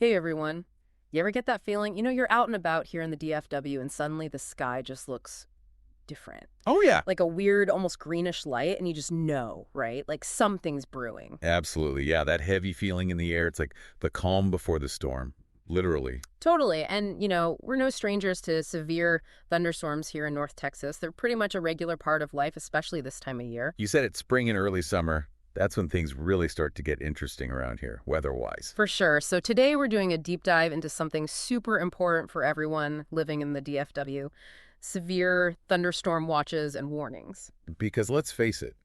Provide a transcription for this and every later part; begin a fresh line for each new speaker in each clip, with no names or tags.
Hey everyone. You ever get that feeling? You're out and about here in the DFW and suddenly the sky just looks different.
Oh, yeah.
Like a weird, almost greenish light, and you just know, right? Like something's brewing.
Absolutely. Yeah, that heavy feeling in the air. It's like the calm before the storm, literally.
Totally. And, we're no strangers to severe thunderstorms here in North Texas. They're pretty much a regular part of life, especially this time of year.
You said it's spring and early summer. That's when things really start to get interesting around here, weather-wise.
For sure. So today we're doing a deep dive into something super important for everyone living in the DFW: severe thunderstorm watches and warnings.
Because let's face it,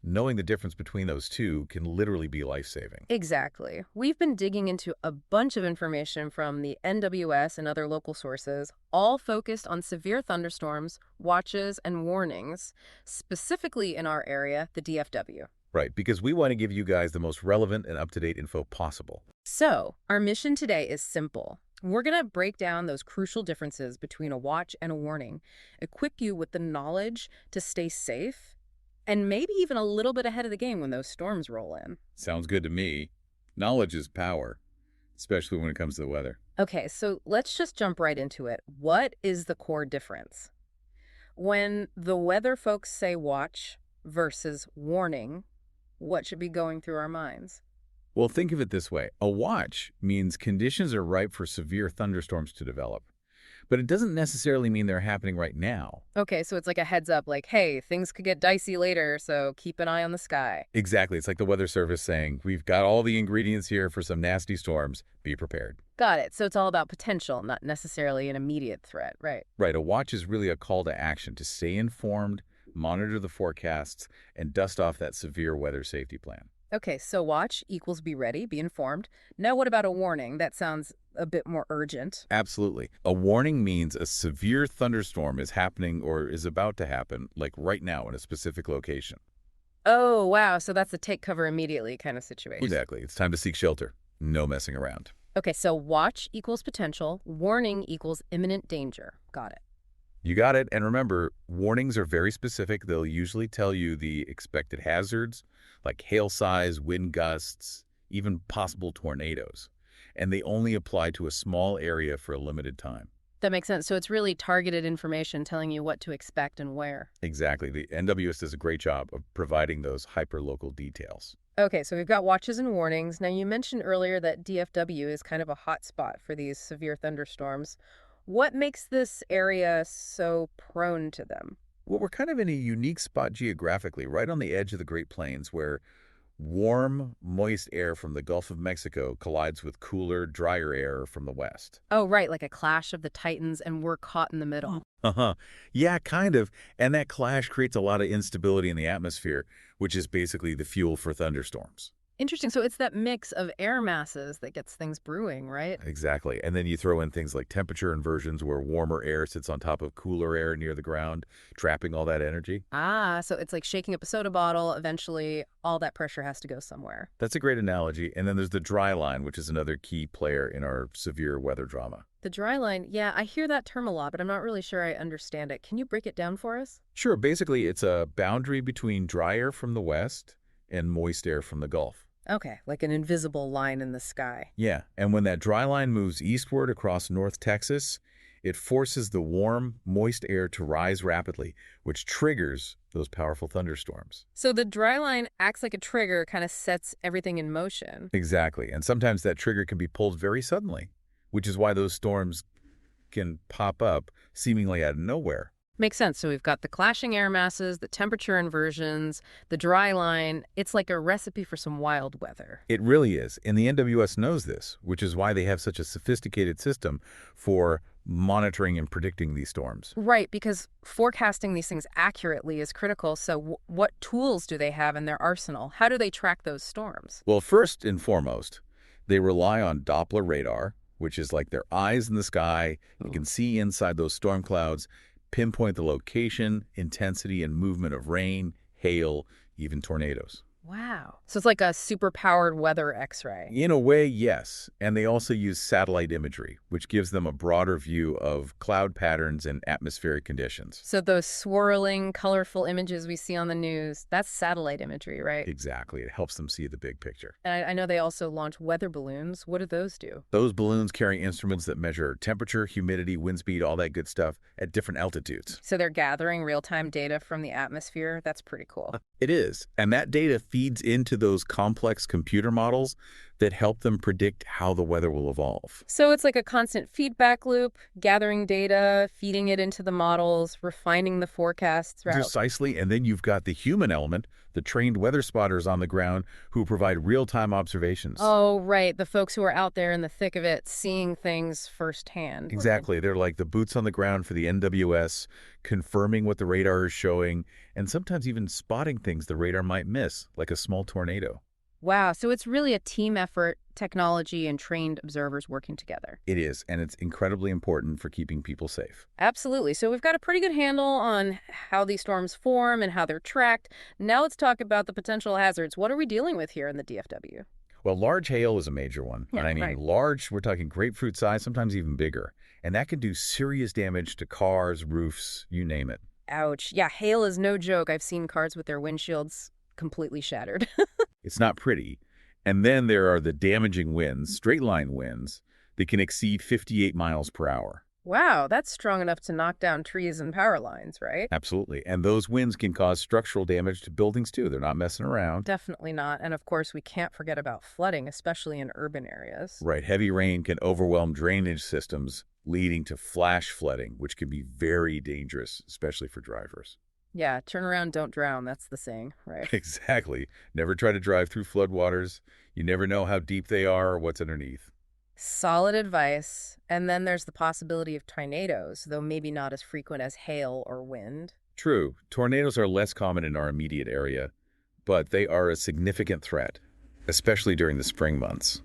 knowing the difference between those two can literally be life-saving.
Exactly. We've been digging into a bunch of information from the NWS and other local sources, all focused on severe thunderstorms, watches, and warnings, specifically in our area, the DFW.
Right, because we want to give you guys the most relevant and up-to-date info possible.
So, our mission today is simple. We're going to break down those crucial differences between a watch and a warning, equip you with the knowledge to stay safe, and maybe even a little bit ahead of the game when those storms roll in.
Sounds good to me. Knowledge is power, especially when it comes to the weather.
Okay, so let's just jump right into it. What is the core difference? When the weather folks say watch versus warning, what should be going through our minds?
Well, think of it this way. A watch means conditions are ripe for severe thunderstorms to develop. But it doesn't necessarily mean they're happening right now.
Okay, so it's like a heads up, like, hey, things could get dicey later, so keep an eye on the sky.
Exactly. It's like the Weather Service saying, we've got all the ingredients here for some nasty storms. Be prepared.
Got it. So it's all about potential, not necessarily an immediate threat, right?
Right. A watch is really a call to action to stay informed, monitor the forecasts, and dust off that severe weather safety plan.
Okay, so watch equals be ready, be informed. Now what about a warning? That sounds a bit more urgent.
Absolutely. A warning means a severe thunderstorm is happening or is about to happen, like right now in a specific location.
Oh, wow. So that's a take cover immediately kind of situation.
Exactly. It's time to seek shelter. No messing around.
Okay, so watch equals potential, warning equals imminent danger. Got it.
You got it. And remember, warnings are very specific. They'll usually tell you the expected hazards, like hail size, wind gusts, even possible tornadoes. And they only apply to a small area for a limited time.
That makes sense. So it's really targeted information telling you what to expect and where.
Exactly. The NWS does a great job of providing those hyper-local details.
Okay, so we've got watches and warnings. Now, you mentioned earlier that DFW is kind of a hot spot for these severe thunderstorms. What makes this area so prone to them?
Well, we're kind of in a unique spot geographically, right on the edge of the Great Plains, where warm, moist air from the Gulf of Mexico collides with cooler, drier air from the west.
Oh, right, like a clash of the titans, and we're caught in the middle.
Uh-huh. Yeah, kind of. And that clash creates a lot of instability in the atmosphere, which is basically the fuel for thunderstorms.
Interesting. So it's that mix of air masses that gets things brewing, right?
Exactly. And then you throw in things like temperature inversions where warmer air sits on top of cooler air near the ground, trapping all that energy.
Ah, so it's like shaking up a soda bottle. Eventually, all that pressure has to go somewhere.
That's a great analogy. And then there's the dry line, which is another key player in our severe weather drama.
The dry line, yeah, I hear that term a lot, but I'm not really sure I understand it. Can you break it down for us?
Sure, basically it's a boundary between dry air from the west and moist air from the Gulf.
Okay, like an invisible line in the sky.
Yeah, and when that dry line moves eastward across North Texas, it forces the warm, moist air to rise rapidly, which triggers those powerful thunderstorms.
So the dry line acts like a trigger, kind of sets everything in motion.
Exactly, and sometimes that trigger can be pulled very suddenly, which is why those storms can pop up seemingly out of nowhere.
Makes sense. So we've got the clashing air masses, the temperature inversions, the dry line. It's like a recipe for some wild weather.
It really is, and the NWS knows this, which is why they have such a sophisticated system for monitoring and predicting these storms.
Right, because forecasting these things accurately is critical. So what tools do they have in their arsenal? How do they track those storms?
Well, first and foremost, they rely on Doppler radar, which is like their eyes in the sky. You can see inside those storm clouds, pinpoint the location, intensity, and movement of rain, hail, even tornadoes.
Wow. So it's like a super-powered weather X-ray.
In a way, yes. And they also use satellite imagery, which gives them a broader view of cloud patterns and atmospheric conditions.
So those swirling, colorful images we see on the news, that's satellite imagery, right?
Exactly. It helps them see the big picture.
And I know they also launch weather balloons. What do those do?
Those balloons carry instruments that measure temperature, humidity, wind speed, all that good stuff at different altitudes.
So they're gathering real-time data from the atmosphere. That's pretty cool.
It is. And that data feeds into those complex computer models that help them predict how the weather will evolve.
So it's like a constant feedback loop, gathering data, feeding it into the models, refining the forecasts. Right?
Precisely. And then you've got the human element, the trained weather spotters on the ground who provide real-time observations.
Oh, right. The folks who are out there in the thick of it, seeing things firsthand.
Exactly. They're like the boots on the ground for the NWS, confirming what the radar is showing, and sometimes even spotting things the radar might miss, like a small tornado.
Wow. So it's really a team effort, technology and trained observers working together.
It is, and it's incredibly important for keeping people safe.
Absolutely. So we've got a pretty good handle on how these storms form and how they're tracked. Now let's talk about the potential hazards. What are we dealing with here in the DFW?
Well, large hail is a major one.
Yeah,
And I mean,
right.
large, we're talking grapefruit size, sometimes even bigger. And that can do serious damage to cars, roofs, you name it.
Ouch. Yeah, hail is no joke. I've seen cars with their windshields completely shattered.
It's not pretty. And then there are the damaging winds, straight line winds, that can exceed 58 miles per hour.
Wow, that's strong enough to knock down trees and power lines, right?
Absolutely. And those winds can cause structural damage to buildings too. They're not messing around.
Definitely not. And of course, we can't forget about flooding, especially in urban areas.
Right. Heavy rain can overwhelm drainage systems, leading to flash flooding, which can be very dangerous, especially for drivers.
Yeah, turn around, don't drown. That's the saying, right?
Exactly. Never try to drive through floodwaters. You never know how deep they are or what's underneath.
Solid advice. And then there's the possibility of tornadoes, though maybe not as frequent as hail or wind.
True, tornadoes are less common in our immediate area, but they are a significant threat, especially during the spring months.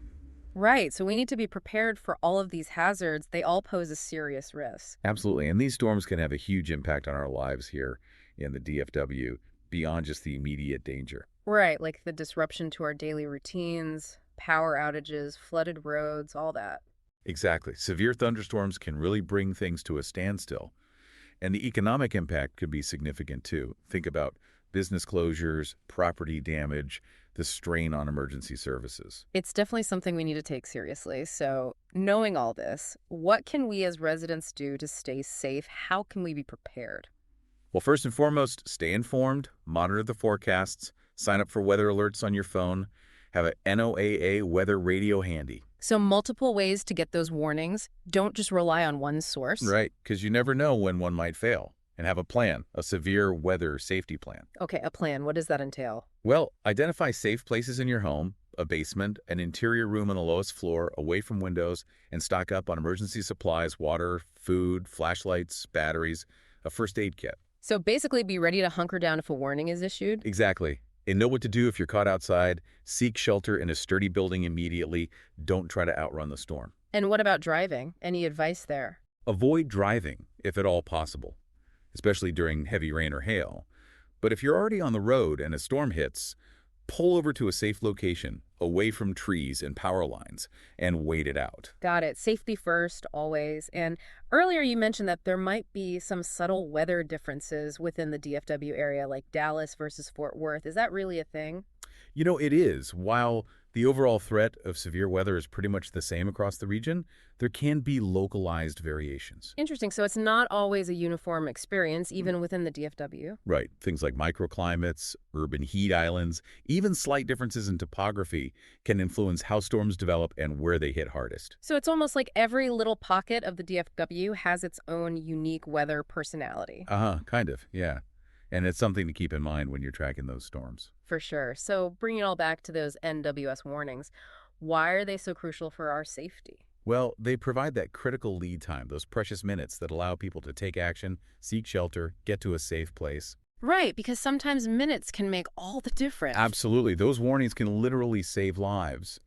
Right, so we need to be prepared for all of these hazards. They all pose a serious risk.
Absolutely, and these storms can have a huge impact on our lives here in the DFW beyond just the immediate danger.
Right, like the disruption to our daily routines, power outages, flooded roads, all that.
Exactly. Severe thunderstorms can really bring things to a standstill, and the economic impact could be significant too. Think about business closures, property damage, the strain on emergency services.
It's definitely something we need to take seriously. So, knowing all this, what can we as residents do to stay safe? How can we be prepared?
Well, first and foremost, stay informed, monitor the forecasts, sign up for weather alerts on your phone, have a NOAA weather radio handy.
So, multiple ways to get those warnings. Don't just rely on one source.
Right, because you never know when one might fail. And have a plan, a severe weather safety plan.
Okay, a plan. What does that entail?
Well, identify safe places in your home, a basement, an interior room on the lowest floor, away from windows, and stock up on emergency supplies, water, food, flashlights, batteries, a first aid kit.
So, basically, be ready to hunker down if a warning is issued.
Exactly. And know what to do if you're caught outside. Seek shelter in a sturdy building immediately. Don't try to outrun the storm.
And what about driving? Any advice there?
Avoid driving, if at all possible, especially during heavy rain or hail. But if you're already on the road and a storm hits, pull over to a safe location, away from trees and power lines, and wait it out.
Got it. Safety first, always. And earlier you mentioned that there might be some subtle weather differences within the DFW area, like Dallas versus Fort Worth. Is that really a thing?
You know, it is. While the overall threat of severe weather is pretty much the same across the region, there can be localized variations.
Interesting. So it's not always a uniform experience, even within the DFW.
Right. Things like microclimates, urban heat islands, even slight differences in topography can influence how storms develop and where they hit hardest.
So it's almost like every little pocket of the DFW has its own unique weather personality.
Kind of, yeah. And it's something to keep in mind when you're tracking those storms.
For sure. So bringing it all back to those NWS warnings, why are they so crucial for our safety?
Well, they provide that critical lead time, those precious minutes that allow people to take action, seek shelter, get to a safe place.
Right, because sometimes minutes can make all the difference.
Absolutely. Those warnings can literally save lives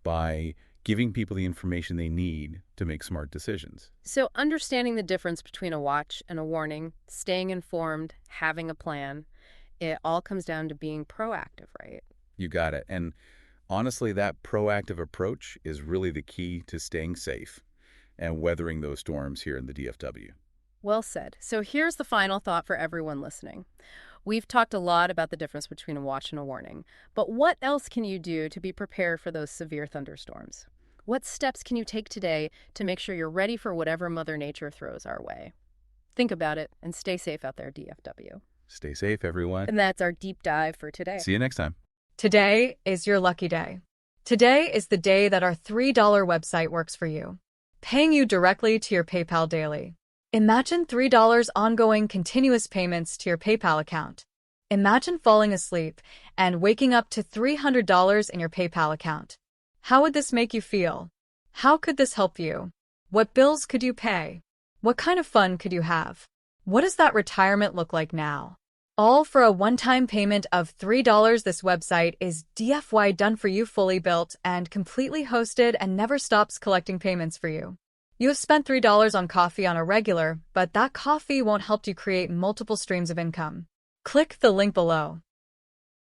by giving people the information they need to make smart decisions.
So understanding the difference between a watch and a warning, staying informed, having a plan, it all comes down to being proactive, right?
You got it. And honestly, that proactive approach is really the key to staying safe and weathering those storms here in the DFW.
Well said. So here's the final thought for everyone listening. We've talked a lot about the difference between a watch and a warning, but what else can you do to be prepared for those severe thunderstorms? What steps can you take today to make sure you're ready for whatever Mother Nature throws our way? Think about it and stay safe out there, DFW.
Stay safe, everyone.
And that's our deep dive for today.
See you next time.
Today is your lucky day. Today is the day that our $3 website works for you, paying you directly to your PayPal daily. Imagine $3 ongoing continuous payments to your PayPal account. Imagine falling asleep and waking up to $300 in your PayPal account. How would this make you feel? How could this help you? What bills could you pay? What kind of fun could you have? What does that retirement look like now? All for a one-time payment of $3. This website is DFY done for you, fully built and completely hosted, and never stops collecting payments for you. You have spent $3 on coffee on a regular, but that coffee won't help you create multiple streams of income. Click the link below.